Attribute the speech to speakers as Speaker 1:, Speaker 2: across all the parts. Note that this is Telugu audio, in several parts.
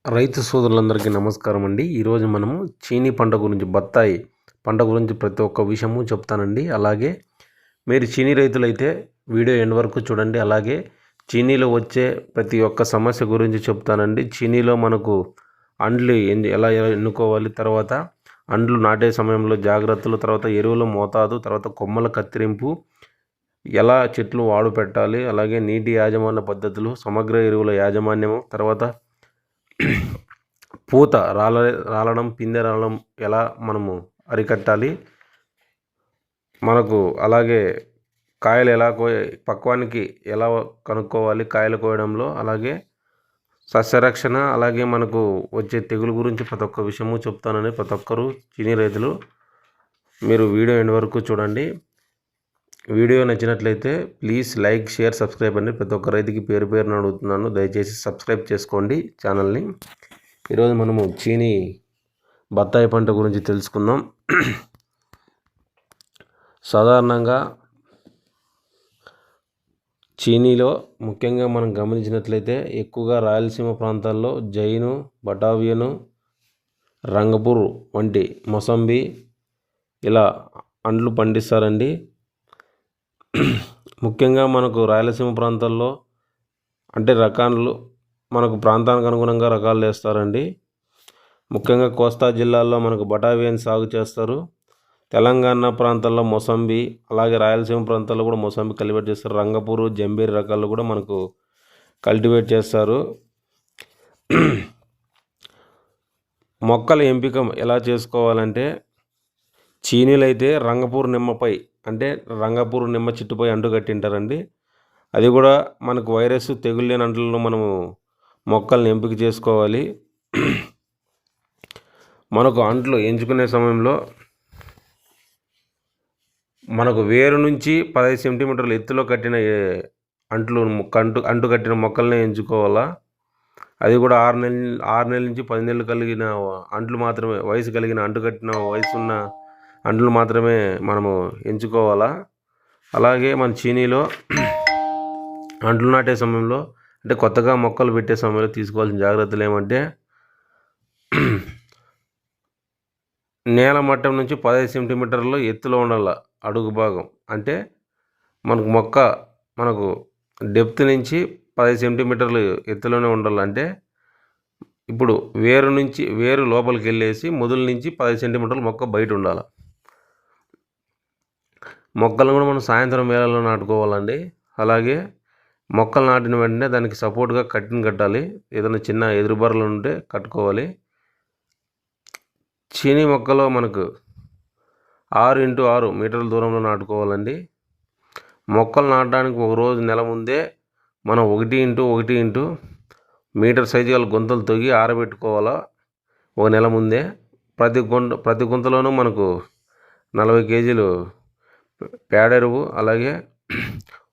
Speaker 1: రైతు సోదరులందరికీ నమస్కారం అండి. ఈరోజు మనము చీనీ పంట గురించి, బత్తాయి పంట గురించి ప్రతి ఒక్క విషయము చెప్తానండి. అలాగే మీరు చీనీ రైతులైతే వీడియో ఎండ్ వరకు చూడండి. అలాగే చీనీలో వచ్చే ప్రతి ఒక్క సమస్య గురించి చెప్తానండి. చీనీలో మనకు అండ్లు ఎలా ఎన్నుకోవాలి, తర్వాత అండ్లు నాటే సమయంలో జాగ్రత్తలు, తర్వాత ఎరువుల మోతాదు, తర్వాత కొమ్మల కత్తిరింపు, ఎలా చెట్లు వాడు పెట్టాలి, అలాగే నీటి యాజమాన్య పద్ధతులు, సమగ్ర ఎరువుల యాజమాన్యము, తర్వాత పూత రాలడం, పిందె రాలడం ఎలా మనము అరికట్టాలి, మనకు అలాగే కాయలు ఎలా పక్వానికి ఎలా కనుక్కోవాలి కాయలు కోయడంలో, అలాగే సస్యరక్షణ, అలాగే మనకు వచ్చే తెగులు గురించి ప్రతి ఒక్క విషయము చెప్తానని ప్రతి ఒక్కరు చీనీ రైతులు మీరు వీడియో ఎండ్ వరకు చూడండి. వీడియో నచ్చినట్లయితే ప్లీజ్ లైక్, షేర్, సబ్స్క్రైబ్ అండి. ప్రతి ఒక్క రైతుకి పేరు పేరున అడుగుతున్నాను, దయచేసి సబ్స్క్రైబ్ చేసుకోండి ఛానల్ని. ఈరోజు మనము చీనీ బత్తాయి పంట గురించి తెలుసుకుందాం. సాధారణంగా చీనీలో ముఖ్యంగా మనం గమనించినట్లయితే ఎక్కువగా రాయలసీమ ప్రాంతాల్లో జైను, బటావియను, రంగపూర్ వంటి మొసంబి ఇలా అండ్లు పండిస్తారండి. ముఖ్యంగా మనకు రాయలసీమ ప్రాంతాల్లో అంటే రకాలు మనకు ప్రాంతానికి అనుగుణంగా రకాలు వేస్తారండి. ముఖ్యంగా కోస్తా జిల్లాల్లో మనకు బటావియన్ సాగు చేస్తారు. తెలంగాణ ప్రాంతాల్లో మొసంబి, అలాగే రాయలసీమ ప్రాంతాల్లో కూడా మొసంబి కల్టివేట్ చేస్తారు. రంగపూరు, జంబీరి రకాలు కూడా మనకు కల్టివేట్ చేస్తారు. మొక్కల ఎంపిక ఎలా చేసుకోవాలంటే, చీనీలు అయితే రంగపూర్ నిమ్మపై అంటే రంగపూర్ నిమ్మ చెట్టుపై అంటు కట్టింటారండి. అది కూడా మనకు వైరస్ తెగులు లేని అంట్లను మనము మొక్కల్ని ఎంపిక చేసుకోవాలి. మనకు అంట్లు ఎంచుకునే సమయంలో మనకు వేరు నుంచి 15 సెంటీమీటర్ల ఎత్తులో కట్టిన అంటు కట్టిన మొక్కల్ని ఎంచుకోవాలా. అది కూడా 6 నెలల నుంచి 10 నెలలు కలిగిన అంట్లు మాత్రమే, వయసు కలిగిన అంటు కట్టిన వయసున్న అంట్లు మాత్రమే మనము ఎంచుకోవాలా. అలాగే మన చీనీలో అంట్లు నాటే సమయంలో అంటే కొత్తగా మొక్కలు పెట్టే సమయంలో తీసుకోవాల్సిన జాగ్రత్తలు ఏమంటే, నేల మట్టం నుంచి 15 సెంటీమీటర్ల ఎత్తులో ఉండాల అడుగు భాగం. అంటే మనకు డెప్త్ నుంచి 15 సెంటీమీటర్లు ఎత్తులోనే ఉండాలంటే, ఇప్పుడు వేరు లోపలికి వెళ్ళేసి మొదలు నుంచి 15 సెంటీమీటర్లు మొక్క బయట ఉండాలి. మొక్కలను కూడా మనం సాయంత్రం వేళల్లో నాటుకోవాలండి. అలాగే మొక్కలు నాటిన వెంటనే దానికి సపోర్ట్గా కట్టాలి. ఏదైనా చిన్న ఎదురుబర్రలు ఉంటే కట్టుకోవాలి. చీనీ మొక్కలో మనకు 6x6 మీటర్ల దూరంలో నాటుకోవాలండి. మొక్కలు నాటడానికి ఒక రోజు నెల ముందే మనం 1x1 మీటర్ సైజు గల గుంతలు తొగి ఆరబెట్టుకోవాలా. ఒక నెల ముందే ప్రతి గుంతలోనూ మనకు 40 కేజీలు పేడెరువు, అలాగే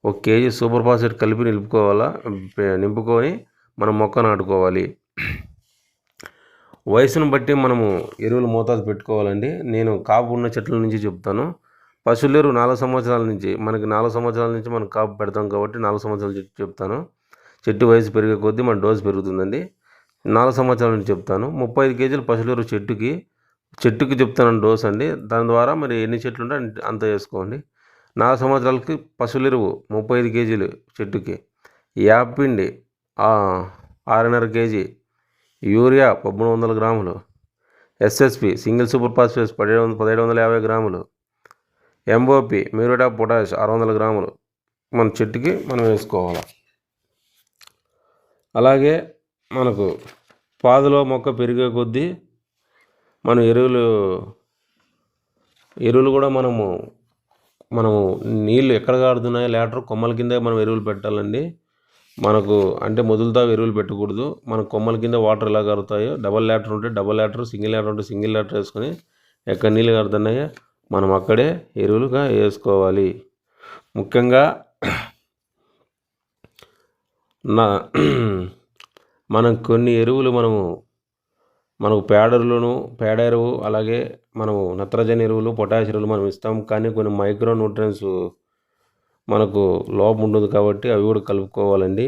Speaker 1: 1 కేజీ సూపర్ ఫాస్ఫేట్ కలిపి నింపుకొని మనం మొక్క నాటుకోవాలి. వయసును బట్టి మనము ఎరువుల మోతాదు పెట్టుకోవాలండి. నేను కాపు ఉన్న చెట్ల నుంచి చెప్తాను. పశువుల ఎరువు 4 సంవత్సరాల నుంచి మనం కాపు పెడతాం కాబట్టి 4 సంవత్సరాల చెట్టు చెప్తాను. చెట్టు వయసు పెరిగే కొద్దీ మన డోసు పెరుగుతుందండి. 4 సంవత్సరాల నుంచి చెప్తాను. 35 కేజీలు పశువుల ఎరువు చెట్టుకి చెప్తాను డోస్ అండి. దాని ద్వారా మరి ఎన్ని చెట్లు ఉంటే అంత వేసుకోండి. 4 సంవత్సరాలకి పశువుల ఎరువు 35 కేజీలు చెట్టుకి, యాపిండి 6.5 కేజీ, యూరియా 1300 గ్రాములు, ఎస్ఎస్పి సింగిల్ సూపర్ ఫాస్ఫేట్ 1750 గ్రాములు, ఎంఓపి మ్యూరేట్ ఆఫ్ పొటాష్ 600 గ్రాములు మన చెట్టుకి మనం వేసుకోవాలి. అలాగే మనకు పాదులో మొక్క పెరిగే కొద్దీ మనం ఎరువులు కూడా మనము నీళ్ళు ఎక్కడ కారుతున్నాయో లీటర్ కొమ్మల కిందే మనం ఎరువులు పెట్టాలండి. మనకు అంటే మొదలుతో ఎరువులు పెట్టకూడదు. మన కొమ్మల కింద వాటర్ ఎలా కారుతాయో, డబల్ లీటర్ ఉంటే డబల్ లీటర్, సింగిల్ లీటర్ ఉంటే సింగిల్ లీటర్ వేసుకొని ఎక్కడ నీళ్ళు కారుతున్నాయో మనం అక్కడే ఎరువులుగా వేసుకోవాలి. ముఖ్యంగా మనం కొన్ని ఎరువులు మనకు పేడ ఎరువు, అలాగే మనము నత్రజని ఎరువులు, పొటాష్ ఎరువులు మనం ఇస్తాం. కానీ కొన్ని మైక్రో న్యూట్రియన్స్ మనకు లోపం ఉంటుంది కాబట్టి అవి కూడా కలుపుకోవాలండి.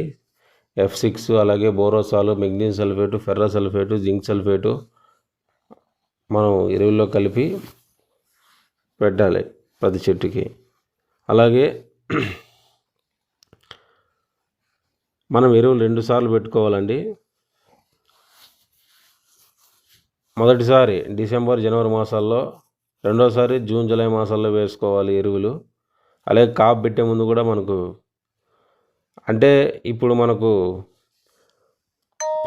Speaker 1: F6 అలాగే బోరోసాలు, magnesium sulphate, ferrous sulphate, zinc sulphate మనం ఎరువుల్లో కలిపి పెట్టాలి ప్రతి చెట్టుకి. అలాగే మనం ఎరువులు 2 సార్లు పెట్టుకోవాలండి. మొదటిసారి డిసెంబర్ జనవరి మాసాల్లో, రెండోసారి జూన్ జూలై మాసాల్లో వేసుకోవాలి ఎరువులు. అలాగే కాపు పెట్టే ముందు కూడా మనకు అంటే ఇప్పుడు మనకు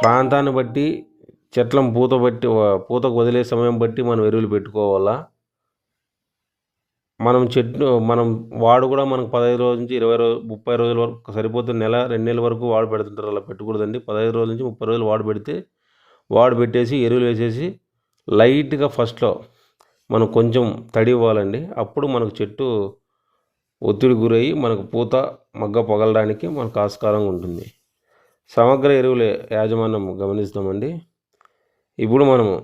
Speaker 1: ప్రాంతాన్ని బట్టి చెట్లను పూతకు వదిలే సమయం బట్టి మనం ఎరువులు పెట్టుకోవాలా. మనం వాడు కూడా మనకు 15 రోజుల నుంచి 20 రోజులు 30 రోజుల వరకు సరిపోతుంది. నెల 2 నెలల వరకు వాడు పెడుతుంటారు. అలా పెట్టకూడదండి. 15 రోజుల నుంచి 30 రోజులు వాడు పెట్టేసి ఎరువులు వేసేసి లైట్గా ఫస్ట్లో మనం కొంచెం తడి ఇవ్వాలండి. అప్పుడు మనకు చెట్టు ఒత్తిడి గురయ్యి మనకు పూత మగ్గ పగలడానికి మనకు ఆస్కారంగా ఉంటుంది. సమగ్ర ఎరువుల యాజమాన్యం గమనిస్తామండి. ఇప్పుడు మనము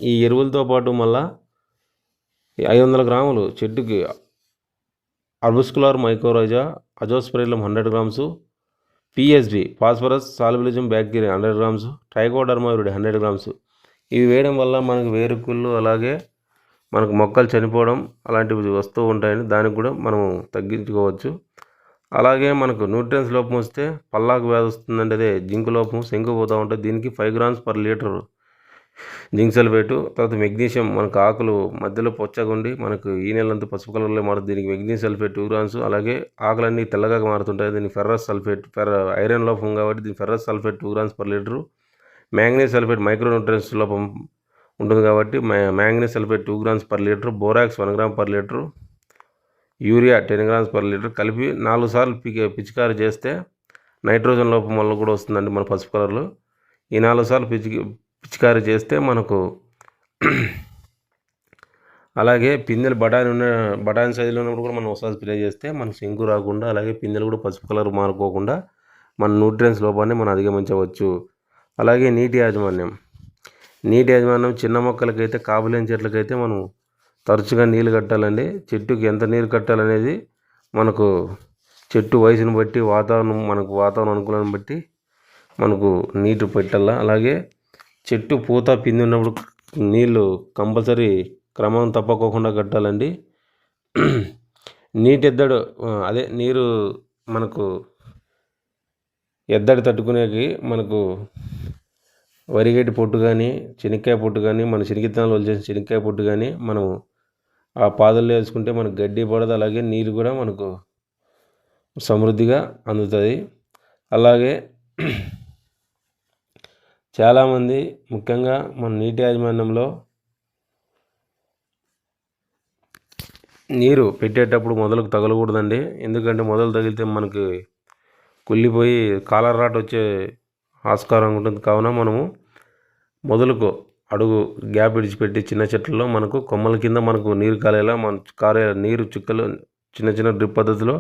Speaker 1: ఈ ఎరువులతో పాటు మళ్ళా 500 గ్రాములు చెట్టుకి arbuscular mycorrhiza, azospirillum 100 grams, PSB phosphorus solubilizing bacteria 100 grams, trichoderma viride 100 grams ఇవి వేయడం వల్ల మనకు వేరుకుళ్ళు అలాగే మనకు మొక్కలు చనిపోవడం అలాంటివి వస్తూ ఉంటాయని దానికి కూడా మనం తగ్గించుకోవచ్చు. అలాగే మనకు న్యూట్రియన్స్ లోపం వస్తే పల్లాకు వ్యాధి వస్తుందంటే అదే జింక్ లోపం శంకు పోతూ ఉంటుంది. దీనికి 5 grams per litre zinc sulphate. తర్వాత మెగ్నీషియం మనకు ఆకులు మధ్యలో పొచ్చగుండి మనకు ఈ నెలంతా పసుపు కలర్లో మారుతుంది. దీనికి మెగ్నీషియం సల్ఫేట్ 2 గ్రామ్స్. అలాగే ఆకులన్నీ తెల్లగా మారుతుంటాయి. దీనికి ఫెర్రస్ సల్ఫేట్ ఐరన్ లోపం కాబట్టి దీనికి ferrous sulphate 2 grams per litre. Manganese sulphate micro nutrients లోపం ఉంటుంది కాబట్టి manganese sulphate 2 grams per litre. Borax 1 gram per litre. Urea 10 grams per litre కలిపి 4 సార్లు పిచికారి చేస్తే నైట్రోజన్ లోపం వల్ల కూడా వస్తుందండి మన పసుపు కలర్లో. ఈ 4 సార్లు పిచికారి చేస్తే మనకు అలాగే పిందెలు బఠానీ సైజులో ఉన్నప్పుడు కూడా మనం ఒకసారి స్ప్రే చేస్తే మనకు శంకు రాకుండా అలాగే పిందెలు కూడా పసుపు కలర్ మారుకోకుండా మన న్యూట్రియన్స్ లోపాన్ని మనం అధిగమించవచ్చు. అలాగే నీటి యాజమాన్యం చిన్న మొక్కలకైతే కాపులేని చెట్లకైతే మనం తరచుగా నీళ్ళు కట్టాలండి. చెట్టుకి ఎంత నీరు కట్టాలనేది మనకు చెట్టు వయసును బట్టి వాతావరణం అనుకూలాన్ని బట్టి మనకు నీరు పెట్టాలా. అలాగే చెట్టు పూత పిండి ఉన్నప్పుడు నీళ్ళు కంపల్సరీ క్రమం తప్పకోకుండా కట్టాలండి. నీరు మనకు ఎద్దడి తట్టుకునేకి మనకు వరిగడ్డి పొట్టు కానీ శనక్కాయ పొట్టు కానీ మన శనగిత్తనాలు వదిలేసిన శనక్కాయ పొట్టు కానీ మనం ఆ పాదుల్లో వేసుకుంటే మనకు గడ్డి పడదు. అలాగే నీరు కూడా మనకు సమృద్ధిగా అందుతుంది. అలాగే చాలామంది ముఖ్యంగా మన నీటి యాజమాన్యంలో నీరు పెట్టేటప్పుడు మొదలకు తగలకూడదండి. ఎందుకంటే మొదలు తగిలితే మనకి కుళ్ళిపోయి కాలర్ రాట్ వచ్చే ఆస్కారం ఉంటుంది. కావున మనము మొదలుకు అడుగు గ్యాప్ విడిచిపెట్టి చిన్న చెట్లలో మనకు కొమ్మల కింద మనకు నీరు కారేలా నీరు చుక్కలు చిన్న డ్రిప్ పద్ధతిలో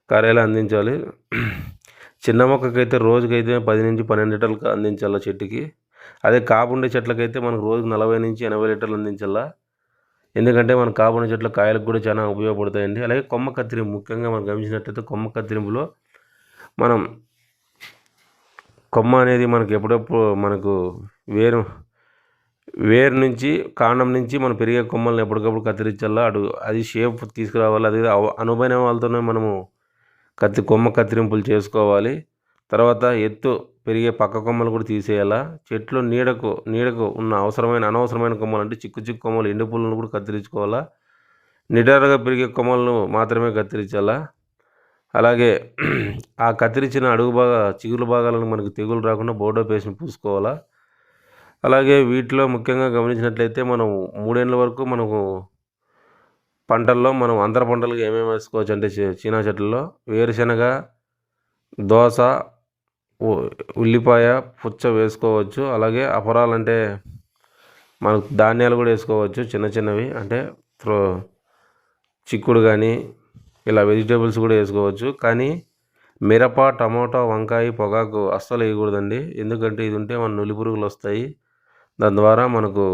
Speaker 1: కారేలా అందించాలి. చిన్న మొక్కకైతే రోజుకైతే 10 నుంచి 12 లీటర్లు అందించాలి చెట్టుకి. అదే కాపుండే చెట్లకైతే మనకు రోజుకు 40 నుంచి 80 లీటర్లు అందించాలా. ఎందుకంటే మన కాపుండే చెట్ల కాయలకు కూడా చాలా ఉపయోగపడతాయండి. అలాగే కొమ్మ కత్తిరింపు ముఖ్యంగా మనం గమనించినట్లయితే కొమ్మ కత్తిరింపులో మనం కొమ్మ అనేది మనకు ఎప్పుడప్పుడు మనకు వేరు నుంచి కాండం నుంచి మనం పెరిగే కొమ్మలను ఎప్పటికప్పుడు కత్తిరించాలా. అది షేప్ తీసుకురావాలి. అది అనుభవమైన వాళ్ళతోనే మనము కొమ్మ కత్తిరింపులు చేసుకోవాలి. తర్వాత ఎత్తు పెరిగే పక్క కొమ్మలు కూడా తీసేయాలా. చెట్లు నీడకు ఉన్న అనవసరమైన కొమ్మలు అంటే చిక్కు కొమ్మలు ఎండు పుల్లను కూడా కత్తిరించుకోవాలా. నిటారుగా పెరిగే కొమ్మలను మాత్రమే కత్తిరించాలా. అలాగే ఆ కత్తిరించిన చిగురు భాగాలను మనకు తెగులు రాకుండా బోర్డో పేస్ట్ని పూసుకోవాలా. అలాగే వీటిలో ముఖ్యంగా గమనించినట్లయితే మనం 3 ఏళ్ళ వరకు మనకు పంటల్లో మనం అంతర పంటలుగా ఏమేమి వేసుకోవచ్చు అంటే చీనా చెట్లలో వేరుశనగ, దోస, ఉల్లిపాయ, పుచ్చ వేసుకోవచ్చు. అలాగే అపరాలంటే మనకు ధాన్యాలు కూడా వేసుకోవచ్చు. చిన్నవి అంటే చిక్కుడు కానీ ఇలా వెజిటేబుల్స్ కూడా వేసుకోవచ్చు. కానీ మిరప, టమోటా, వంకాయ, పొగాకు అస్సలు వేయకూడదండి. ఎందుకంటే ఇది ఉంటే మన నులి పురుగులు వస్తాయి. దాని ద్వారా మనకు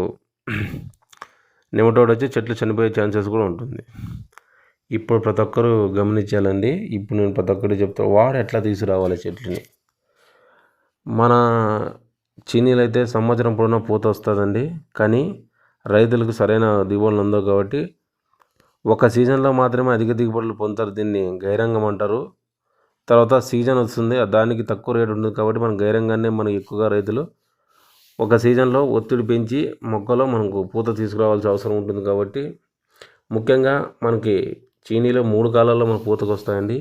Speaker 1: నెమటోడ్ వచ్చి చెట్లు చనిపోయే ఛాన్సెస్ కూడా ఉంటుంది. ఇప్పుడు ప్రతి ఒక్కరూ గమనించాలండి. ఇప్పుడు నేను ప్రతి ఒక్కరు చెప్తా వాడు ఎట్లా తీసుకురావాలి చెట్లని. మన చీనీలు అయితే సంవత్సరం పొడవునా పూత వస్తుందండి. కానీ రైతులకు సరైన దిగుబడులు ఉండవు కాబట్టి ఒక సీజన్లో మాత్రమే అధిక దిగుబడులు పొందుతారు. దీన్ని గైరంగం అంటారు. తర్వాత సీజన్ వస్తుంది, దానికి తక్కువ రేటు ఉంటుంది కాబట్టి మనం గైరంగానే మనకు ఎక్కువగా రైతులు ఒక సీజన్లో ఒత్తిడి పెంచి మొక్కలో మనకు పూత తీసుకురావాల్సిన అవసరం ఉంటుంది. కాబట్టి ముఖ్యంగా మనకి చీనీలో 3 కాలాల్లో మన పూతకు వస్తాయండి.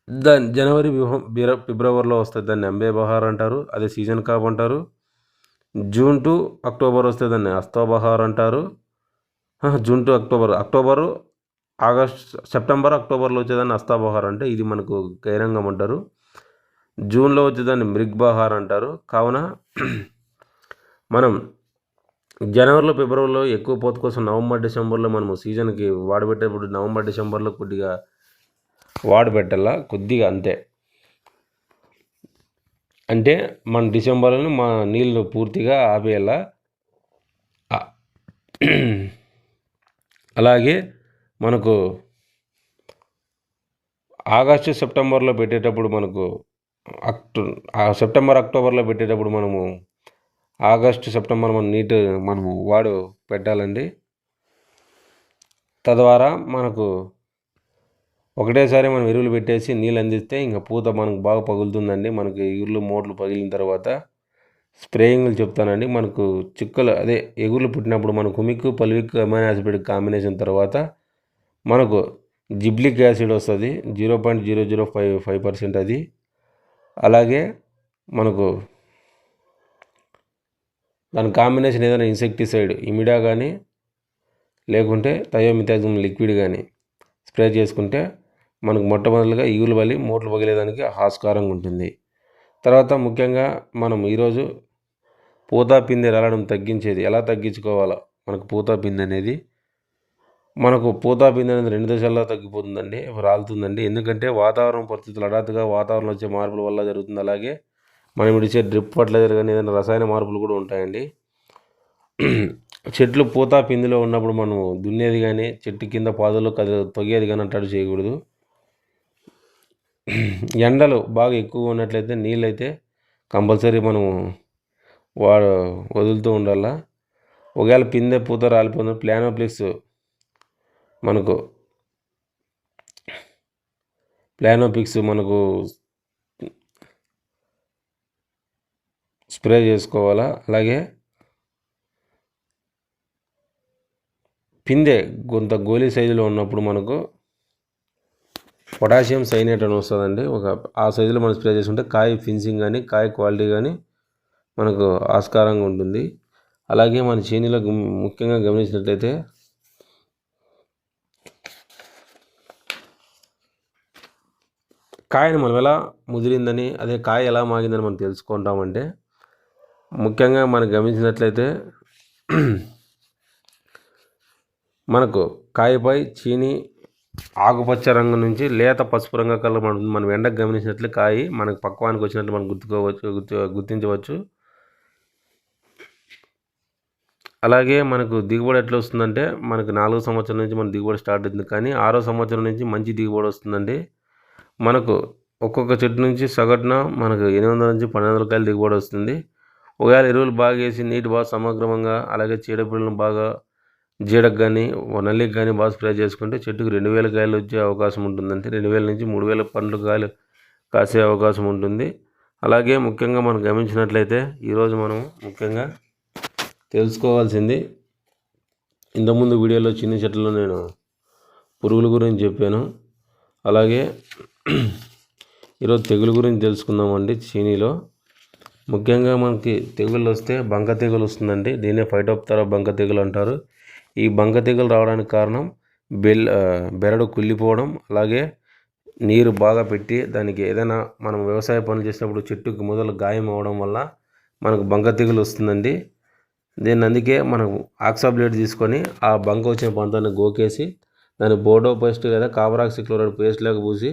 Speaker 1: దాన్ని జనవరి, ఫిబ్రవరిలో వస్తుంది, దాన్ని అంబే బహార్ అంటారు, అదే సీజన్ కాప్ అంటారు. జూన్ టు అక్టోబర్ వస్తే దాన్ని అస్తా బహార్ అంటారు. June to October, August, September, అక్టోబర్లో వచ్చేదాన్ని అస్తా బహార్ అంటే ఇది మనకు గైరంగం అంటారు. జూన్లో వచ్చేదాన్ని మృగ్ బహార్ అంటారు. కావున మనం జనవరిలో, ఫిబ్రవరిలో ఎక్కువ పూత కోసం నవంబర్, డిసెంబర్లో మనము సీజన్కి వాడబెట్టేప్పుడు నవంబర్, డిసెంబర్లో కొద్దిగా వాడబెట్టాలా, కొద్దిగా అంతే. అంటే మన డిసెంబర్లో మా నీళ్ళు పూర్తిగా ఆపేయాల. అలాగే మనకు ఆగస్టు, సెప్టెంబర్లో పెట్టేటప్పుడు మనకు సెప్టెంబర్, అక్టోబర్లో పెట్టేటప్పుడు మనము ఆగస్టు, సెప్టెంబర్ మనము పెట్టాలండి. తద్వారా మనకు ఒకటేసారి మనం ఎరువులు పెట్టేసి నీళ్ళు అందిస్తే ఇంకా పూత మనకు బాగా పగులుతుందండి. మనకి మోట్లు పగిలిన తర్వాత స్ప్రేయింగ్లు చెప్తానండి. మనకు చుక్కలు అదే ఎగురులు పుట్టినప్పుడు మనకు humic, fulvic, amino acid combination తర్వాత మనకు జిబ్లిక్ యాసిడ్ వస్తుంది, 0.0055% అది. అలాగే మనకు దాని కాంబినేషన్ ఏదైనా ఇన్సెక్టిసైడ్ ఇమిడా కానీ లేకుంటే థయోమిథాక్సమ్ లిక్విడ్ కానీ స్ప్రే చేసుకుంటే మనకు మొట్టమొదటిగా ఈగులు బలి మోట్లు పగిలేదానికి ఆస్కారంగా ఉంటుంది. తర్వాత ముఖ్యంగా మనం ఈరోజు పూత పిందె రాలడం తగ్గించేది ఎలా తగ్గించుకోవాలో, మనకు పూత పిందె అనేది 2 దశల్లో తగ్గిపోతుందండి, రాలుతుందండి. ఎందుకంటే వాతావరణ పరిస్థితులు హఠాత్తుగా వాతావరణంలో వచ్చే మార్పుల వల్ల జరుగుతుంది. అలాగే మనం ఇచ్చే డ్రిప్ ఫర్టిలైజర్ కానీ ఏదైనా రసాయన మార్పులు కూడా ఉంటాయండి. చెట్లు పూత పిందిలో ఉన్నప్పుడు మనం దున్నేది కానీ చెట్టు కింద పాదులు తొగేది కానీ అట్టాడు చేయకూడదు. ఎండలు బాగా ఎక్కువ ఉన్నట్లయితే నీళ్ళైతే కంపల్సరీ మనం వదులుతూ ఉండాల. ఒకవేళ పిందె పూత రాలిపోతుంది ప్లానోప్లిక్స్ మనకు స్ప్రే చేసుకోవాలా. అలాగే పిందె కొంత గోళీ సైజులో ఉన్నప్పుడు మనకు పొటాషియం సైనేట్ అని వస్తుందండి. ఆ సైజులో మనం స్ప్రే చేసుకుంటే కాయ ఫినిషింగ్ కానీ కాయ క్వాలిటీ కానీ మనకు ఆస్కారంగా ఉంటుంది. అలాగే మన చీనీలో ముఖ్యంగా గమనించినట్లయితే కాయను మనం ఎలా ముదిరిందని, అదే కాయ ఎలా మాగిందని మనం తెలుసుకుంటామంటే ముఖ్యంగా మనం గమనించినట్లయితే మనకు కాయపై చీనీ ఆకుపచ్చ రంగు నుంచి లేత పసుపు రంగు కలర్ మనం ఎండకు గమనించినట్లు కాయ మనకు పక్వానికి వచ్చినట్లు మనం గుర్తించవచ్చు. అలాగే మనకు దిగుబడి ఎట్లా వస్తుందంటే మనకు 4వ సంవత్సరం నుంచి మన దిగుబడి స్టార్ట్ అవుతుంది, కానీ 6వ సంవత్సరం నుంచి మంచి దిగుబడి వస్తుందండి. మనకు ఒక్కొక్క చెట్టు నుంచి సగటున మనకు 800 నుంచి 1200 కాయలు దిగుబడి వస్తుంది. ఒకవేళ ఎరువులు బాగా వేసి నీటి బాగా సమగ్రంగా, అలాగే చీడపీడలను బాగా జీడకు కానీ నల్లికి కానీ బాగా స్ప్రే చేసుకుంటే చెట్టుకు 2000 కాయలు వచ్చే అవకాశం ఉంటుందంటే 2000 నుంచి 3000 పండ్లు కాయలు కాసే అవకాశం ఉంటుంది. అలాగే ముఖ్యంగా మనం గమనించినట్లయితే ఈరోజు మనం ముఖ్యంగా తెలుసుకోవాల్సింది, ఇంతకుముందు వీడియోలో చిన్న చెట్లలో నేను పురుగుల గురించి చెప్పాను. అలాగే ఈరోజు తెగులు గురించి తెలుసుకుందామండి. చీనీలో ముఖ్యంగా మనకి తెగుళ్ళు వస్తే బంక తెగులు వస్తుందండి. దీన్నే ఫైటోప్తెరా బంక తెగులు అంటారు. ఈ బంక తెగులు రావడానికి కారణం బెరడు కుళ్ళిపోవడం, అలాగే నీరు బాగా పెట్టి దానికి ఏదైనా మనం వ్యవసాయ పనులు చేసినప్పుడు చెట్టుకు మొదలు గాయం అవ్వడం వల్ల మనకు బంక తెగులు వస్తుందండి. దీన్ని అందుకే మనం ఆక్సాబ్లేట్ తీసుకొని ఆ బంక వచ్చిన పంటని గోకేసి దాన్ని బోర్డో పేస్ట్ లేదా కాపరాక్సిక్లోరైడ్ పేస్ట్ లాగా పూసి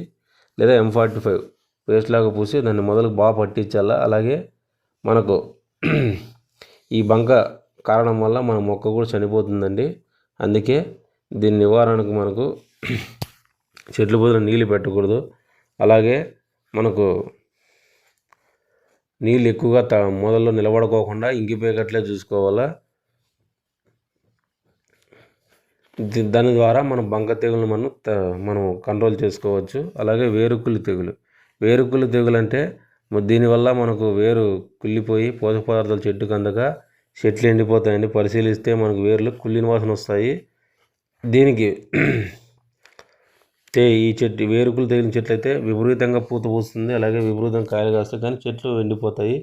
Speaker 1: లేదా M45 పేస్ట్ లాగా పూసి దాన్ని మొదలు బాగా పట్టించాలా. అలాగే మనకు ఈ బంక కారణం వల్ల మన మొక్క కూడా చనిపోతుందండి. అందుకే దీని నివారణకు మనకు చెట్లు బదులు నీళ్ళు పెట్టకూడదు. అలాగే మనకు నీళ్ళు ఎక్కువగా మొదల్లో నిలబడుకోకుండా ఇంకిపోయేటట్లే చూసుకోవాలా. దాని ద్వారా మనం బంక తెగులు మనం కంట్రోల్ చేసుకోవచ్చు. అలాగే వేరుకుళ్ళు తెగులు అంటే దీనివల్ల మనకు వేరు కుళ్ళిపోయి పోషక పదార్థాలు చెట్టుకు అందక చెట్లు ఎండిపోతాయండి. పరిశీలిస్తే మనకు వేర్లు కుళ్ళిన వాసన వస్తాయి. దీనికి ఈ చెట్టు వేరుకులు తెగిన చెట్లు అయితే విపరీతంగా పూత పూస్తుంది, అలాగే విపరీతంగా కాయలు కాస్తాయి, కానీ చెట్లు ఎండిపోతాయి.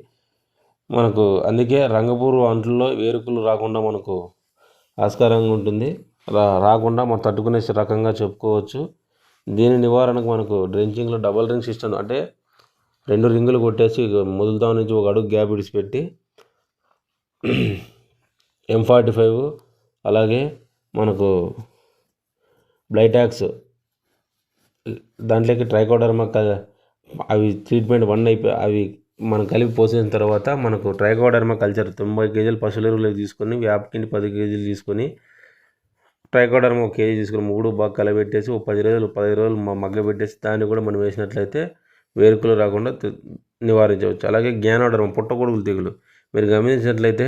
Speaker 1: మనకు అందుకే రంగపూరు అంట్లలో వేరుకులు రాకుండా మనకు ఆస్కారంగా ఉంటుంది. రాకుండా మనం తట్టుకునే రకంగా చెప్పుకోవచ్చు. దీని నివారణకు మనకు డ్రెంచింగ్లో డబల్ రింగ్ సిస్టమ్ అంటే 2 రింగులు కొట్టేసి మొదలుతా నుంచి ఒక అడుగు గ్యాప్ విడిచిపెట్టి M45 అలాగే మనకు బ్లైటాక్స్ దాంట్లోకి ట్రైకోడర్మా అవి ట్రీట్మెంట్ 1 అవి మనం కలిపి పోసిన తర్వాత మనకు ట్రైకోడర్మా కల్చర్ 90 కేజీలు పశువుల ఎరువులకు తీసుకొని వేపపిండి 10 కేజీలు తీసుకొని ట్రైకోడర్మా 1 కేజీ తీసుకొని 3 బాగా కలబెట్టేసి ఒక 15 రోజులు మగ్గబెట్టేసి దాన్ని కూడా మనం వేసినట్లయితే వేరుకులు రాకుండా నివారించవచ్చు. అలాగే జ్ఞానోడర్మా పుట్టగొడుగులు తెగులు మీరు గమనించినట్లయితే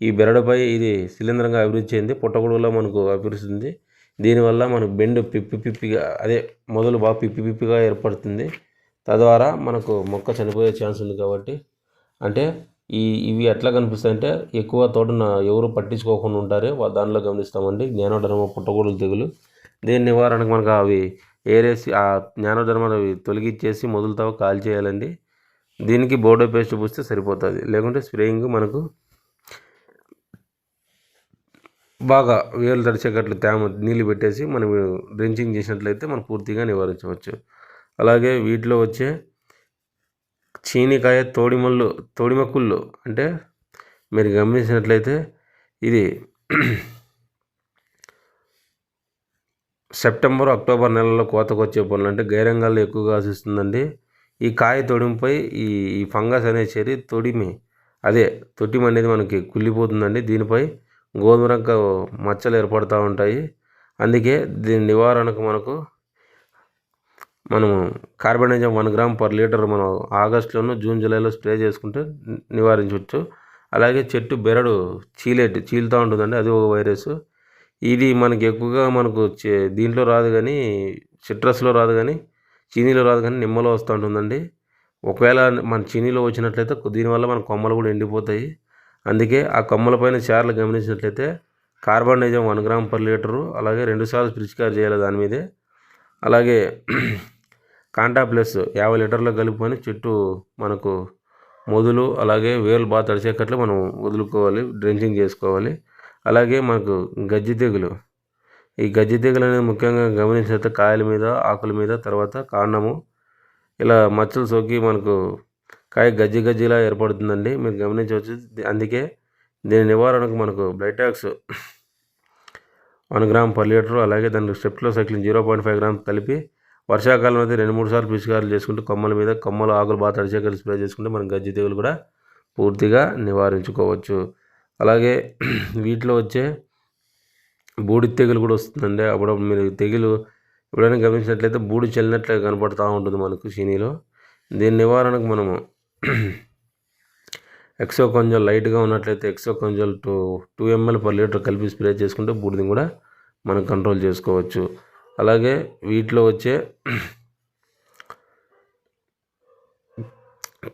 Speaker 1: ఈ బెరడుపై ఇది శిలీంధ్రంగా అభివృద్ధి చెంది పుట్టగొడుగులో మనకు అభివృద్ధి. దీనివల్ల మనకు బెండు పిప్పిగా మొదలు బాగా పిప్పిగా ఏర్పడుతుంది. తద్వారా మనకు మొక్క చనిపోయే ఛాన్స్ ఉంది. కాబట్టి అంటే ఇవి ఎట్లా కనిపిస్తాయంటే ఎక్కువ తోటను ఎవరు పట్టించుకోకుండా ఉంటారే దానిలో గమనిస్తామండి జ్ఞానోడర్మా పుట్టగొడుగులు తెగులు. దీని నివారణకు మనకు అవి ఏరేసి ఆ జ్ఞానోడర్మాను అవి తొలగించేసి మొదలుతో కాల్ చేయాలండి. దీనికి బోర్డో పేస్ట్ పూస్తే సరిపోతుంది. లేకుంటే స్ప్రేయింగ్ మనకు బాగా వేలు తడిచేటట్లు నీళ్ళు పెట్టేసి మనం డ్రెంచింగ్ చేసినట్లయితే మనం పూర్తిగా నివారించవచ్చు. అలాగే వీటిలో వచ్చే చీనికాయ తోడిమక్కుళ్ళు అంటే మీరు గమనించినట్లయితే ఇది సెప్టెంబర్ అక్టోబర్ నెలలో కోతకు వచ్చే పనులు అంటే గైరంగాల్లో ఎక్కువగా ఆశిస్తుందండి. ఈ కాయ తొడిమిపై ఈ ఫంగస్ అనే చేరి తొటిమ అనేది మనకి కుళ్ళిపోతుందండి. దీనిపై గోధుమ రంగు మచ్చలు ఏర్పడుతూ ఉంటాయి. అందుకే దీని నివారణకు మనము కార్బనిజం 1 గ్రామ్ పర్ లీటర్ మనం ఆగస్టులోను జూన్ జూలైలో స్ప్రే చేసుకుంటే నివారించవచ్చు. అలాగే చెట్టు బెరడు చీలుతూ ఉంటుందండి, అది ఒక వైరస్. ఇది మనకి ఎక్కువగా దీంట్లో రాదు కానీ సిట్రస్లో రాదు కానీ చీనీలో రాదు కానీ నిమ్మలో వస్తూ ఉంటుందండి. ఒకవేళ మన చీనీలో వచ్చినట్లయితే దీనివల్ల మన కొమ్మలు కూడా ఎండిపోతాయి. అందుకే ఆ కొమ్మలపైన చార్లు గమనించినట్లయితే కార్బనిజం 1 గ్రామ్ పర్ లీటరు అలాగే 2 సార్లు పిచికారీ చేయాలి దాని మీదే. అలాగే కాంటా ప్లస్ 50 లీటర్లు కలుపుకొని చెట్టు మనకు మొదలు అలాగే వేలు బాగా తడిచేటట్లు మనం వదులుకోవాలి, డ్రెంచింగ్ చేసుకోవాలి. అలాగే మనకు గజ్జి తెగులు అనేది ముఖ్యంగా గమనించినట్లయితే కాయల మీద, ఆకుల మీద, తర్వాత కాండము ఇలా మచ్చలు సోకి మనకు కాయ గజ్జిలా ఏర్పడుతుందండి, మీరు గమనించవచ్చు. అందుకే దీని నివారణకు మనకు బ్లైటాక్స్ 1 గ్రామ్ పర్ లీటరు అలాగే దానికి స్టెప్టోసైక్లిన్ 0.5 గ్రామ్ కలిపి వర్షాకాలం అయితే 2-3 సార్లు పిచికారీలు చేసుకుంటూ కొమ్మలు ఆకులు బాగా తడిచేకలు స్ప్రే చేసుకుంటే మనం గజ్జి తెగులు కూడా పూర్తిగా నివారించుకోవచ్చు. అలాగే వీటిలో వచ్చే బూడిద తెగులు కూడా వస్తుందండి. అప్పుడు మీరు ఎప్పుడైనా గమనించినట్లయితే బూడి చల్లినట్లే కనపడుతూ ఉంటుంది మనకు చీనీలో. దీని నివారణకు మనము ఎక్సోకొంజోల్ లైట్గా ఉన్నట్లయితే ఎక్సోకొంజోల్ 2 ml పర్ లీటర్ కలిపి స్ప్రే చేసుకుంటే బూడిదని కూడా మనం కంట్రోల్ చేసుకోవచ్చు. అలాగే వీటిలో వచ్చే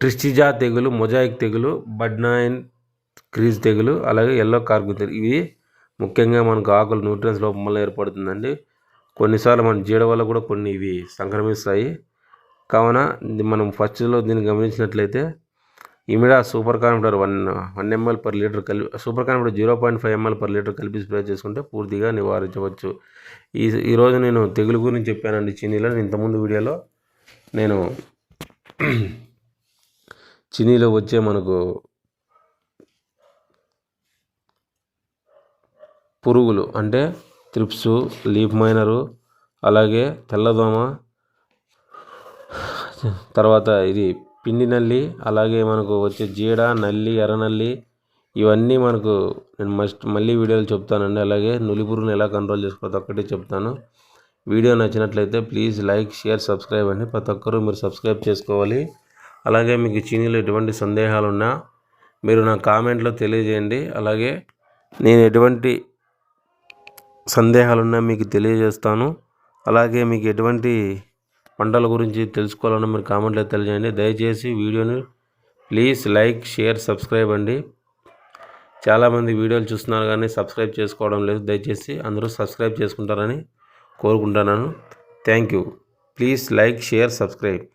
Speaker 1: ట్రిస్టిజా తెగులు, మొజాయిక్ తెగులు, బడ్నాయిన్ క్రీజ్ తెగులు, అలాగే ఎల్లో కార్గు తెగులు, ఇవి ముఖ్యంగా మనకు ఆకులు న్యూట్రియన్స్ లోపం వల్ల ఏర్పడుతుందండి. కొన్నిసార్లు మన జీడ వల్ల కూడా కొన్ని ఇవి సంక్రమిస్తాయి. కావున మనం ఫస్ట్లో దీన్ని గమనించినట్లయితే imida super confidor 1 ml per litre super confidor 0.5 ml per litre కలిపి స్ప్రే చేసుకుంటే పూర్తిగా నివారించవచ్చు. ఈరోజు నేను తెగులు గురించి చెప్పానండి చీనీలో. ఇంతకుముందు వీడియోలో నేను చీనీలో వచ్చే మనకు పురుగులు అంటే త్రిప్సు, లీఫ్ మైనరు, అలాగే తెల్లదోమ, తర్వాత ఇది పిండి నల్లి, అలాగే మనకు వచ్చే జీడ, నల్లి, ఎర్రనల్లి, ఇవన్నీ మనకు నేను మళ్ళీ వీడియోలు చెప్తానండి. అలాగే నులిపురుగును ఎలా కంట్రోల్ చేసుకోవద్దు ఒక్కటే చెప్తాను. వీడియో నచ్చినట్లయితే ప్లీజ్ లైక్, షేర్, సబ్స్క్రైబ్ అండి. ప్రతి ఒక్కరూ మీరు సబ్స్క్రైబ్ చేసుకోవాలి. అలాగే మీకు చీనీలో ఎటువంటి సందేహాలున్నా మీరు నా కామెంట్లో తెలియజేయండి. అలాగే నేను ఎటువంటి సందేహాలున్నా మీకు తెలియజేస్తాను. అలాగే మీకు ఎటువంటి పంటల గురించి తెలుసుకోవాలన్నా మీరు కామెంట్లో తెలియజేయండి. దయచేసి వీడియోని ప్లీజ్ లైక్, షేర్, సబ్స్క్రైబ్ అండి. చాలామంది వీడియోలు చూస్తున్నారు కానీ సబ్స్క్రైబ్ చేసుకోవడం లేదు. దయచేసి అందరూ సబ్స్క్రైబ్ చేసుకుంటారని కోరుకుంటున్నాను. Thank you. Please like, share, subscribe.